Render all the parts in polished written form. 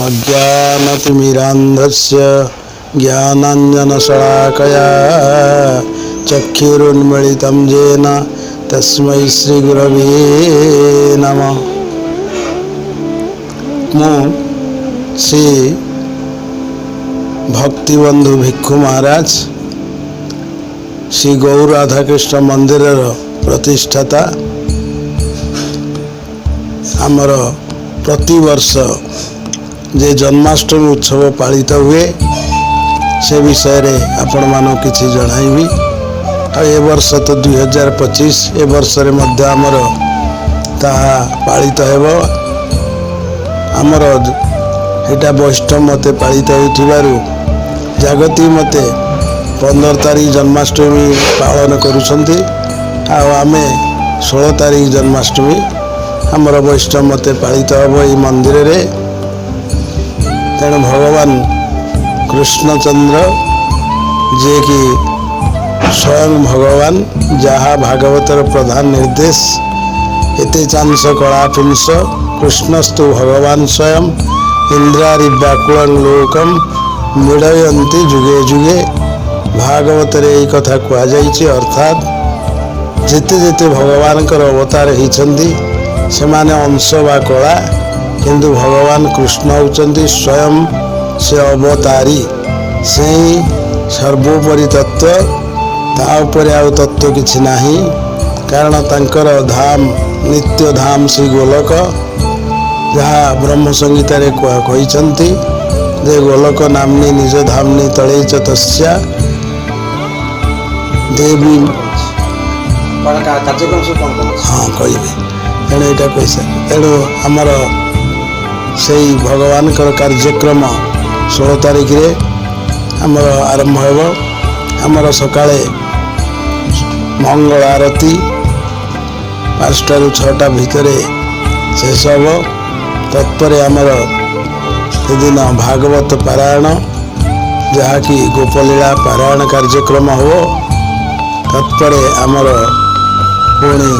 अज्ञानतिमिरान्धस्य ज्ञानाञ्जनशलाकया चक्षुरुन्मीलितं येन तस्मै श्रीगुरवे नमः। मु श्री भक्तिबंधु भिक्षु महाराज श्री गौर राधाकृष्ण मंदिर प्रतिष्ठाता। आमर प्रति वर्ष जे जन्माष्टमी उत्सव पालित हुए से विषय रे आपण मानक किछि जणाइबी। आ ए वर्ष तो 2025 ए वर्ष रे मध्य आमर ताहा पालित हेबो। आमर एटा वैष्णव मते पालित होइथिबारु जागती मते 15 तारीख जन्माष्टमी पालन करुछंती। आ आमे 16 तारीख जन्माष्टमी आमर वैष्णव मते पालित हेबो ए मंदिर रे। तेणु भगवान कृष्णचंद्र जे कि स्वयं भगवान जहाँ भागवतर प्रधान निर्देश एते चांस कलापुंस कृष्णस्तु भगवान स्वयं इंद्रारि व्याकुलं लोकम मिड़यंती जुगे जुगे। भागवत यही कथा कह जाइए। अर्थात जेते जेते भगवान अवतार होती से माने अंश बा कला, किंतु भगवान कृष्ण होचंती स्वयं से अवतारी से ही सर्वोपरि तत्व। ता उपरे आउ तत्व किछि नाही। कारण तांकर धाम नित्य धाम श्री गोलक जहाँ ब्रह्म संगीता रे कहिसंती जे गोलक नामनी निज धामनी तले च तस्या देवी। हाँ कहबे तेणु यहाँ कैसा तेणु आमर से भगवान कार्यक्रम 16 तारीख रे आमर आरंभ होब। आमर सकाळे मंगल आरती 5टा ରୁ 6टा भितर शेष हम। तत्पर आमर सेदिन भागवत पारायण जहाँकि गोपलीला पारायण कार्यक्रम हो। तत्पर आमर पुणी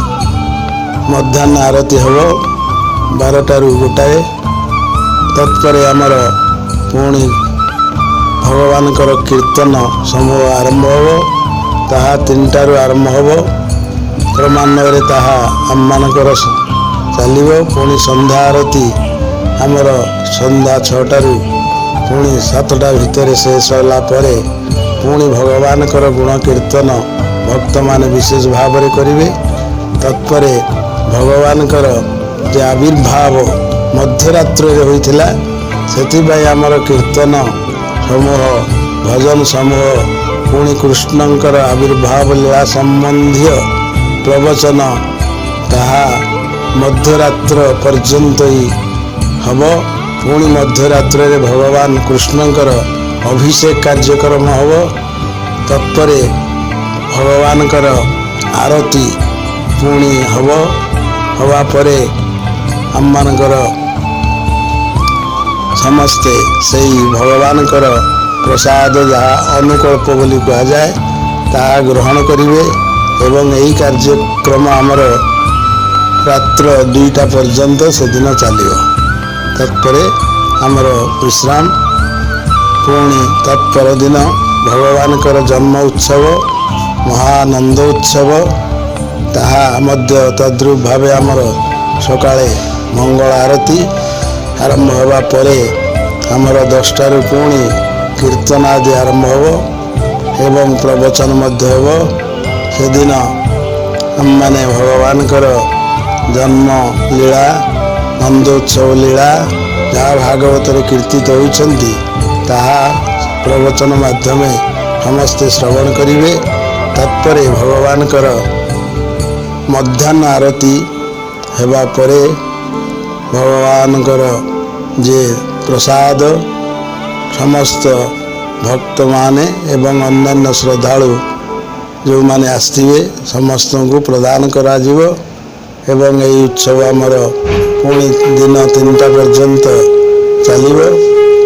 मध्याह्न आरती हम 12टा ରୁ 1टाए। तत्पर आमर पुणी भगवान कीर्तन समूह आरंभ हो। ताहा 3टा ରୁ आरंभ हो। क्रमान्वये ताहा आम मानकर चलिबो। पुणी संध्या आरती आमर संध्या 6टा ରୁ पुणी 7टा भितर शेष होला परे पुणी भगवान गुण कीर्तन भक्त माने विशेष भाव में करिवे। तत्पर भगवान जे आविर्भाव मध्यरात्र होइथिला सेथिबाई आमर कीर्तन समूह भजन समूह पुणी कृष्णंकर आविर्भाव लीला संबंधी प्रवचन ताहा मध्यरात्र पर्यंत ही हम। पुणी मध्यरात्र रे भगवान कृष्णंकर अभिषेक कार्यक्रम हम। तत्पर भगवानकर आरती पुणी हम। हवा परे आम मानकर समस्ते से भगवानकर प्रसाद जहाँ अनुकल्प बोली कह जाए ताहा ग्रहण करिवे। एवं यही कार्यक्रम आमर रात्र 2टा पर्यंत से दिन चलियो। तत्पर आमर विश्राम। पुणी तत्पर दिन भगवानकर जन्म उत्सव महानंद उत्सव ताहा मध्य तद्रूप भावे आमर सकाळे मंगल आरती आरंभ होगा परे आमर 10टा ରୁ पुणी कीर्तन आदि आरंभ हो एवं प्रवचन मध्य हो। से दिन हम माने भगवान जन्म लीला नंदोत्सव लीला जहाँ भागवत कीर्तित होइछंती ताहा प्रवचन माध्यम समस्ते श्रवण करिवे। तत्पर भगवान मध्याह्न आरती हेबा परे भगवान जे प्रसाद समस्त भक्त माने एवं अन्य श्रद्धालु जो माने आसथिबे समस्त को प्रदान करा जिवो। एवं यही उत्सव आमर पुणी दिन 3टा पर्यंत चलिबो।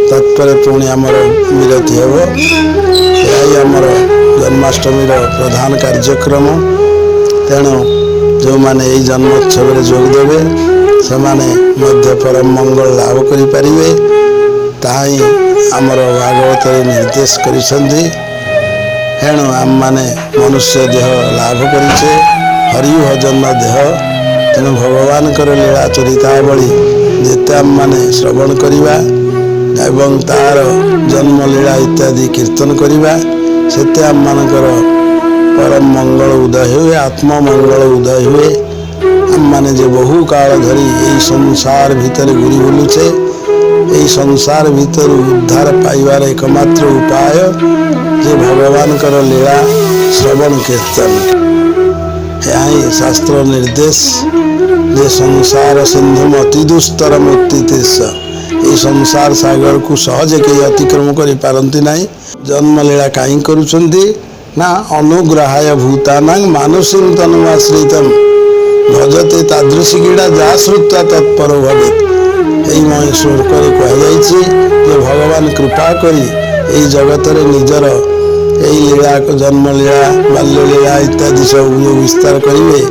तत्पर पुणी आमर विरति हेबो। यही आमर जन्माष्टमी प्रधान कार्यक्रम। तेणु जो माने यही जन्मोत्सव जोग देवे से परम मंगल लाभ करें। ତାହା ହିଁ ଆମର ଭାଗବତରେ ନିର୍ଦ୍ଦେଶ କରିଛନ୍ତି। ଏଣୁ ଆମମାନେ ମନୁଷ୍ୟ ଦେହ ଲାଭ କରିଛେ ହରି ଭଜନ ଦେହ। ତେଣୁ ଭଗବାନଙ୍କର ଲୀଳା ଚରିତାବଳୀ ଯେତେ ଆମମାନେ ଶ୍ରବଣ କରିବା ଏବଂ ତାହାର ଜନ୍ମଲୀଳା ଇତ୍ୟାଦି କୀର୍ତ୍ତନ କରିବା ସେତେ ଆମମାନଙ୍କର ପରମ ମଙ୍ଗଳ ଉଦୟ ହୁଏ, ଆତ୍ମମଙ୍ଗଳ ଉଦୟ ହୁଏ। ଆମମାନେ ଯେ ବହୁ କାଳ ଧରି ଏହି ସଂସାର ଭିତରେ ଘୁରି ବୁଲୁଛେ, ଏହି ସଂସାର ଭିତରୁ ଉଦ୍ଧାର ପାଇବାର ଏକମାତ୍ର ଉପାୟ ଯେ ଭଗବାନଙ୍କର ଲୀଳା ଶ୍ରବଣ କୀର୍ତ୍ତନ। ଏହା ହିଁ ଶାସ୍ତ୍ର ନିର୍ଦ୍ଦେଶ ଯେ ସଂସାର ସିନ୍ଧୁମ ଅତି ଦୁସ୍ତର ମୁକ୍ତି ତୀର୍ଷ। ଏହି ସଂସାର ସାଗରକୁ ସହଜେ କେହି ଅତିକ୍ରମ କରିପାରନ୍ତି ନାହିଁ। ଜନ୍ମଲୀଳା କାହିଁ କରୁଛନ୍ତି ନା ଅନୁଗ୍ରହାୟ ଭୂତାନାଂ ମାନସୀଂ ତନୁମାଶ୍ରିତମ୍ ଭଜତେ ତାଦୃଶୀ କ୍ରୀଡ଼ା ଯାହା ଶ୍ରୁତ୍ୱା ତତ୍ପର ଭବେତ୍। ଏହି ଶ୍ଲୋକରେ କୁହାଯାଇଛି ଯେ ଭଗବାନ କୃପା କରି ଏହି ଜଗତରେ ନିଜର ଏହି ଲୀଳା ଜନ୍ମଲୀଳା ବାଲ୍ୟଲୀଳା ଇତ୍ୟାଦି ସବୁ ଯେଉଁ ବିସ୍ତାର କରିବେ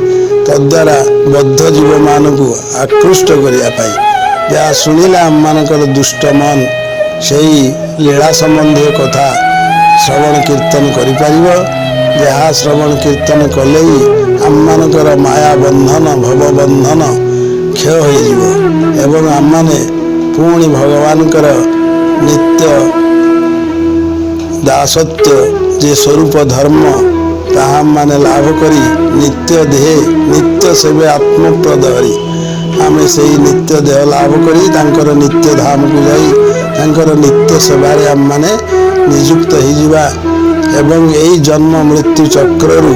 ତଦ୍ୱାରା ବଦ୍ଧ ଜୀବମାନଙ୍କୁ ଆକୃଷ୍ଟ କରିବା ପାଇଁ। ଯାହା ଶୁଣିଲେ ଆମମାନଙ୍କର ଦୁଷ୍ଟ ମନ ସେହି ଲୀଳା ସମ୍ବନ୍ଧୀୟ କଥା ଶ୍ରବଣ କୀର୍ତ୍ତନ କରିପାରିବ। ଯାହା ଶ୍ରବଣ କୀର୍ତ୍ତନ କଲେ ହିଁ ଆମମାନଙ୍କର ମାୟା ବନ୍ଧନ ଭବବନ୍ଧନ କ୍ଷୟ ହୋଇଯିବ ଏବଂ ଆମମାନେ ପୁଣି ଭଗବାନଙ୍କର ନିତ୍ୟ ଦାସତ୍ୱ ଯେ ସ୍ୱରୂପ ଧର୍ମ ତାହା ମାନେ ଲାଭ କରି ନିତ୍ୟ ଦେହେ ନିତ୍ୟ ସେବେ ଆତ୍ମପ୍ରଦ ହରି ଆମେ ସେହି ନିତ୍ୟ ଦେହ ଲାଭ କରି ତାଙ୍କର ନିତ୍ୟ ଧାମକୁ ଯାଇ ତାଙ୍କର ନିତ୍ୟ ସେବାରେ ଆମମାନେ ନିଯୁକ୍ତ ହୋଇଯିବା ଏବଂ ଏହି ଜନ୍ମ ମୃତ୍ୟୁ ଚକ୍ରରୁ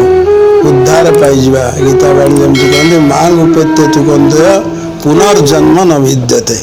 ଉଦ୍ଧାର ପାଇଯିବା। ଗୀତାବାଣୀ ଯେମିତି କହନ୍ତି ମାଂ ଉପେତ୍ୟ ତୁ କନ୍ଦେୟ ପୁନର୍ଜନ୍ମ ନ ବିଦ୍ୟତେ।